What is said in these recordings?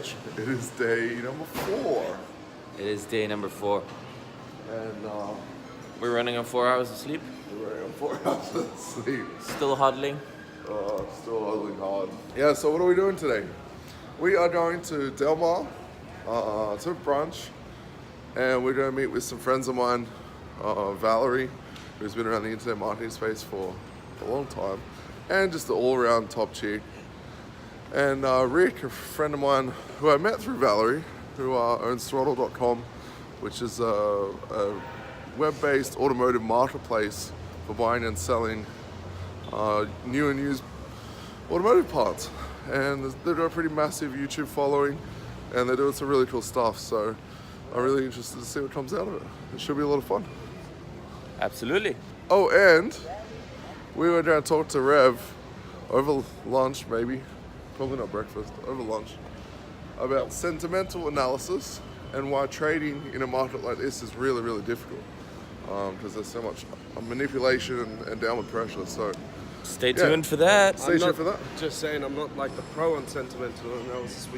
Mitch? It is day number 4. It is day number 4. And We're running on 4 hours of sleep. we're running on 4 hours of sleep. Still huddling. Still huddling hard. Yeah, so what are we doing today? We are going to Del Mar to brunch. And we're going to meet with some friends of mine. Valerie, who's been around the internet marketing space for a long time. And just an all-around top chick. And Rick, a friend of mine who I met through Valerie, who owns throttle.com, which is a web-based automotive marketplace for buying and selling new and used automotive parts. And they've got a pretty massive YouTube following, and they're doing some really cool stuff. So I'm really interested to see what comes out of it. It should be a lot of fun. Absolutely. Oh, and we were going to talk to Rev over lunch, maybe. Probably not breakfast, over lunch, about sentimental analysis and why trading in a market like this is really, really difficult. Because there's so much manipulation and downward pressure. So Stay tuned for that. stay tuned for that. Just saying, I'm not like the pro on sentimental analysis.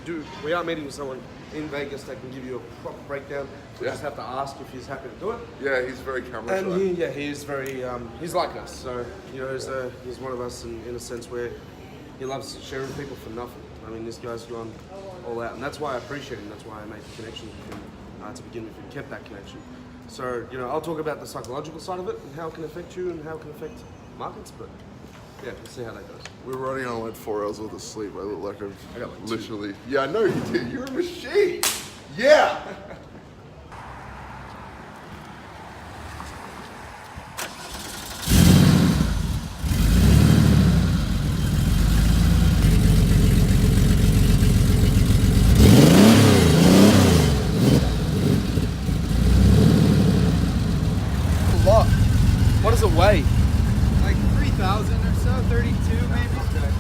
We are meeting with someone in Vegas that can give you a proper breakdown. We just have to ask if he's happy to do it. Yeah, he's very camera And shy. he is very, he's like us. So, you know, he's one of us in a sense where he loves sharing people for nothing. I mean, this guy's gone all out. And that's why I appreciate him. That's why I made the connection with him to begin with and kept that connection. So, you know, I'll talk about the psychological side of it and how it can affect you and how it can affect markets. But yeah, we'll see how that goes. We're running on like 4 hours worth of sleep. I look like I got like literally. Yeah, I know you did. You're a machine. Yeah. A lot. What does it weigh? Like 3,000 or so, 32 maybe. Okay.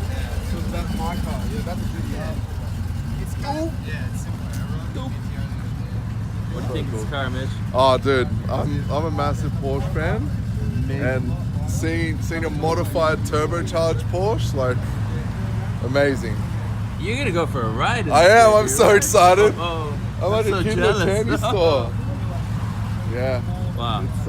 So that's my car. Yeah, that's a good car. It's cool. Yeah, it's similar. What do you think of this car, Mitch? Oh, dude, I'm a massive Porsche fan, and seeing a modified turbocharged Porsche, like, amazing. You're gonna go for a ride. I am. I'm so excited. Oh, I'm like so a kid in a jealous. candy store. Yeah. Wow. It's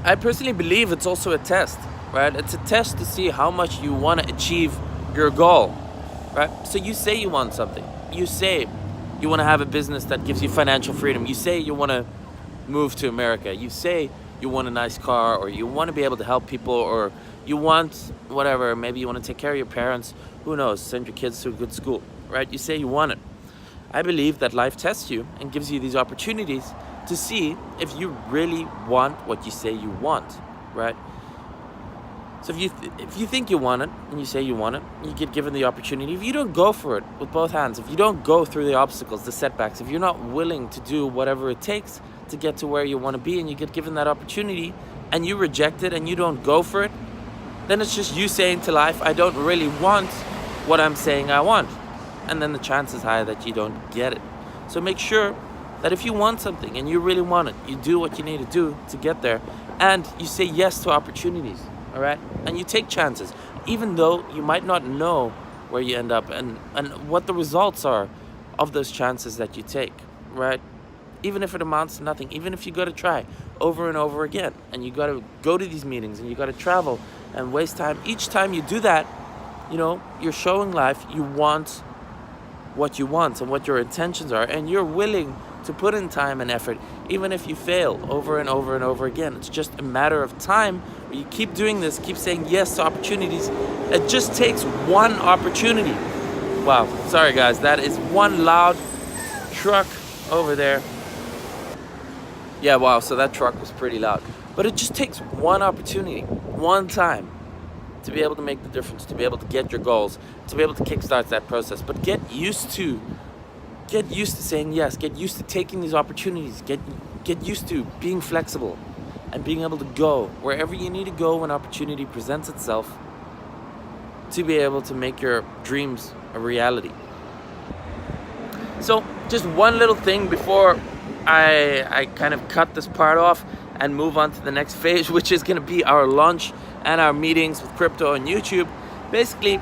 I personally believe it's also a test, right? It's a test to see how much you want to achieve your goal, right? So you say you want something. You say you want to have a business that gives you financial freedom. You say you want to move to America. You say you want a nice car, or you want to be able to help people, or you want whatever. Maybe you want to take care of your parents. Who knows? Send your kids to a good school, right? You say you want it. I believe that life tests you and gives you these opportunities to see if you really want what you say you want, right? So if you think you want it and you say you want it, you get given the opportunity. If you don't go for it with both hands, if you don't go through the obstacles, the setbacks, if you're not willing to do whatever it takes to get to where you want to be, and you get given that opportunity and you reject it and you don't go for it, then it's just you saying to life, I don't really want what I'm saying I want. And then the chance is high that you don't get it. So make sure that if you want something and you really want it, you do what you need to do to get there, and you say yes to opportunities, all right? And you take chances, even though you might not know where you end up and what the results are of those chances that you take, right? Even if it amounts to nothing, even if you got to try over and over again, and you got to go to these meetings and you got to travel and waste time. Each time you do that, you know, you're showing life you want what you want and what your intentions are, and you're willing to put in time and effort, even if you fail over and over and over again. It's just a matter of time where you keep doing this, keep saying yes to opportunities. It just takes one opportunity. Wow, sorry guys, that is one loud truck over there. Yeah, wow, so that truck was pretty loud. But it just takes one opportunity, one time, to be able to make the difference, to be able to get your goals, to be able to kickstart that process. But get used to saying yes, get used to taking these opportunities, get used to being flexible, and being able to go wherever you need to go when opportunity presents itself to be able to make your dreams a reality. So just one little thing before I kind of cut this part off and move on to the next phase, which is going to be our launch and our meetings with crypto and YouTube. Basically,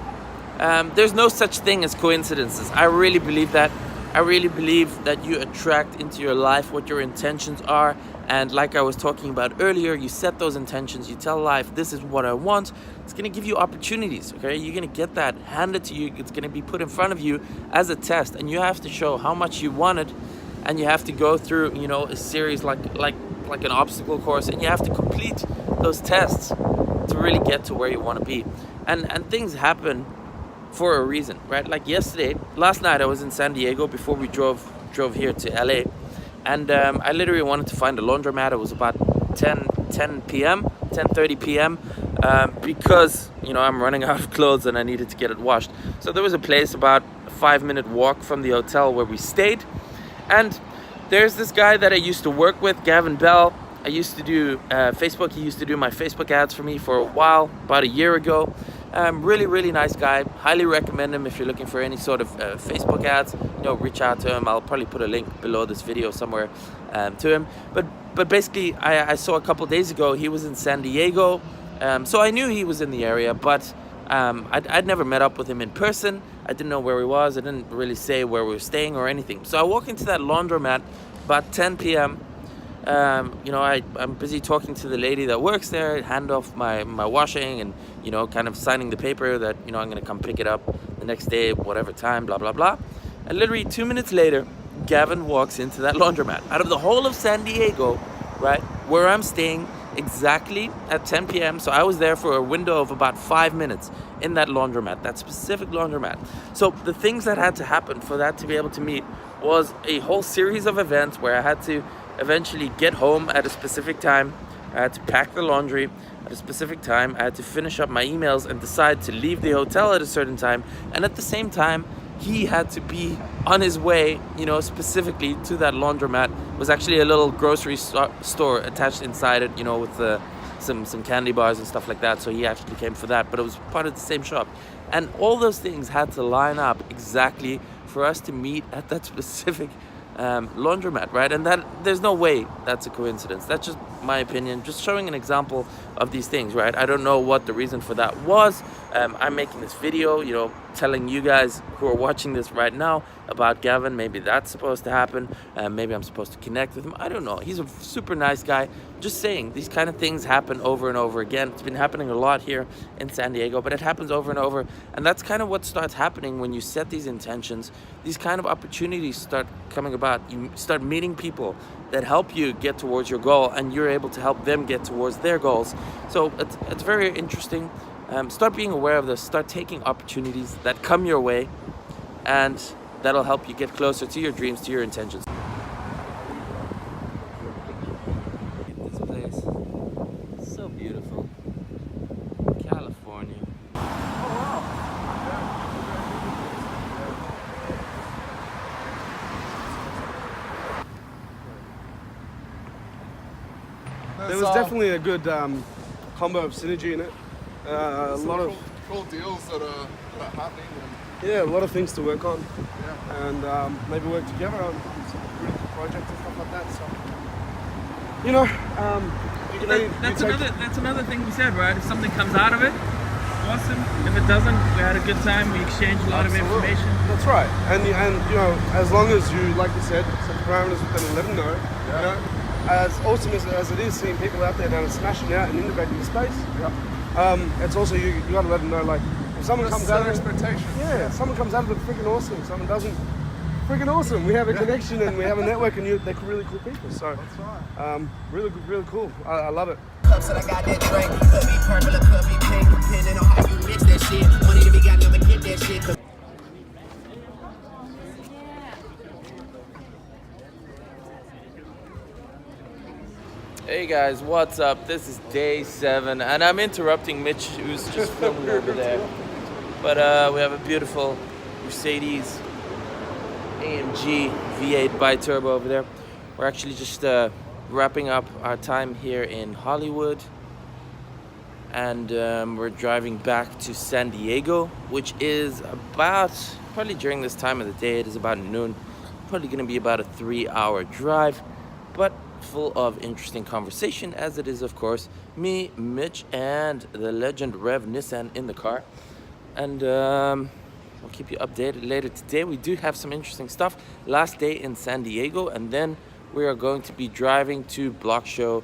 there's no such thing as coincidences. I really believe that. I really believe that you attract into your life what your intentions are. And like I was talking about earlier, you set those intentions, you tell life, this is what I want. It's going to give you opportunities, okay? You're going to get that handed to you. It's going to be put in front of you as a test. And you have to show how much you want it. And you have to go through, a series like an obstacle course. And you have to complete those tests to really get to where you want to be. And things happen for a reason, right? Like last night I was in San Diego before we drove here to LA, and I literally wanted to find a laundromat. It was about 10 p.m., 10:30 p.m. Because I'm running out of clothes and I needed to get it washed. So there was a place about a 5-minute walk from the hotel where we stayed, and there's this guy that I used to work with, Gavin Bell. I used to do Facebook. He used to do my Facebook ads for me for a while, about a year ago. Really, really nice guy. Highly recommend him if you're looking for any sort of Facebook ads. Reach out to him. I'll probably put a link below this video somewhere to him. But basically, I saw a couple days ago he was in San Diego, so I knew he was in the area. But I'd never met up with him in person. I didn't know where he was. I didn't really say where we were staying or anything. So I walk into that laundromat about 10 p.m. I'm busy talking to the lady that works there, hand off my washing and, kind of signing the paper that, I'm going to come pick it up the next day, whatever time, blah, blah, blah. And literally 2 minutes later, Gavin walks into that laundromat. Out of the whole of San Diego, right, where I'm staying exactly at 10 p.m. So I was there for a window of about 5 minutes in that laundromat, that specific laundromat. So the things that had to happen for that to be able to meet was a whole series of events where I had to eventually get home at a specific time. I had to pack the laundry at a specific time. I had to finish up my emails and decide to leave the hotel at a certain time. And at the same time, he had to be on his way, specifically to that laundromat. It was actually a little grocery store attached inside it, with some candy bars and stuff like that. So he actually came for that, but it was part of the same shop. And all those things had to line up exactly for us to meet at that specific laundromat, right? And that there's no way that's a coincidence. That's just my opinion, just showing an example of these things, right? I don't know what the reason for that was. I'm making this video, telling you guys who are watching this right now about Gavin. Maybe that's supposed to happen. Maybe I'm supposed to connect with him. I don't know. He's a super nice guy. Just saying, these kind of things happen over and over again. It's been happening a lot here in San Diego, but it happens over and over. And that's kind of what starts happening when you set these intentions. These kind of opportunities start coming about. You start meeting people that help you get towards your goal, and you're able to help them get towards their goals. So it's very interesting. Start being aware of this. Start taking opportunities that come your way, and that'll help you get closer to your dreams, to your intentions. This place, so beautiful. California. There was definitely a good combo of synergy in it. A lot of cool deals that are happening. a lot of things to work on, Yeah. and maybe work together on some really good projects and stuff like that. So, That's another thing we said, right? If something comes out of it, awesome. If it doesn't, we had a good time. We exchanged a lot of information. That's right, and as long as you, like you said, set the parameters with them and let them know, as awesome as it is seeing people out there that are smashing out and innovating the space. It's also you got to let them know, like, if someone comes out of it, if someone comes out of it freaking awesome, if someone doesn't, freaking awesome. We have a connection and we have a network, and they're really cool people. So that's right. Really cool. I love it. Cups that I got that drink. Could be purple or could be pink, depending on how you mix that shit. Money to be got, I'ma get that shit. Hey guys, what's up? This is day 7, and I'm interrupting Mitch, who's just filming over there. But we have a beautiful Mercedes AMG V8 bi-turbo over there. We're actually just wrapping up our time here in Hollywood, and we're driving back to San Diego, which is about, probably during this time of the day, it is about noon, probably going to be about a 3-hour drive, but full of interesting conversation, as it is, of course, me, Mitch, and the legend Rev Nissan in the car. And I'll keep you updated later today. We do have some interesting stuff. Last day in San Diego, and then we are going to be driving to Block Show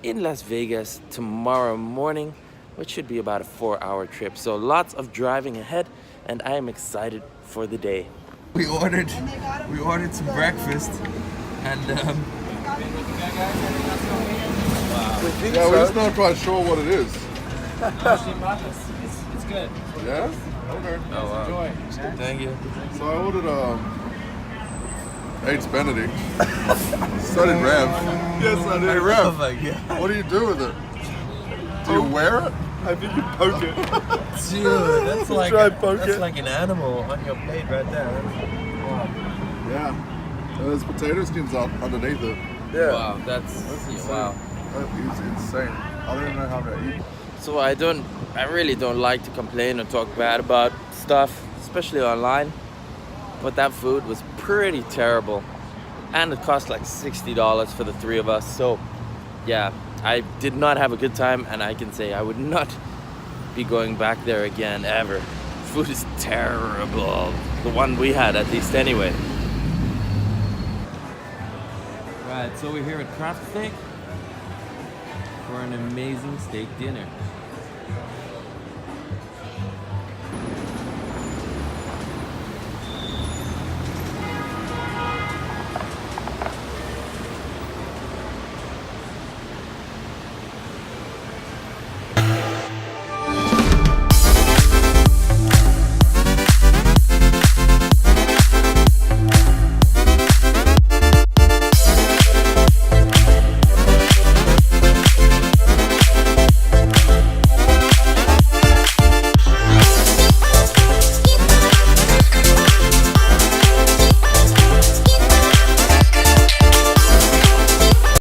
in Las Vegas tomorrow morning, which should be about a 4-hour trip. So lots of driving ahead, and I am excited for the day. We ordered some breakfast, and Yeah, we're just not quite sure what it is. It's good. Yeah? Okay. oh wow, Enjoy. thank you. So I ordered Eggs Benedict. So did Rev. Yes, I did. Hey Rev, Oh my god, what do you do with it? Do you wear it? I think you poke it. dude, that's like Try poke that's it. like an animal on your plate right there. Yeah. So there's potato skins up underneath it. Wow, that's insane. wow. That is insane. I don't even know how to eat. So I really don't like to complain or talk bad about stuff, especially online. But that food was pretty terrible, and it cost like $60 for the 3 of us. So yeah, I did not have a good time, and I can say I would not be going back there again ever. Food is terrible. The one we had, at least, anyway. Right, so we're here at Craft Steak for an amazing steak dinner.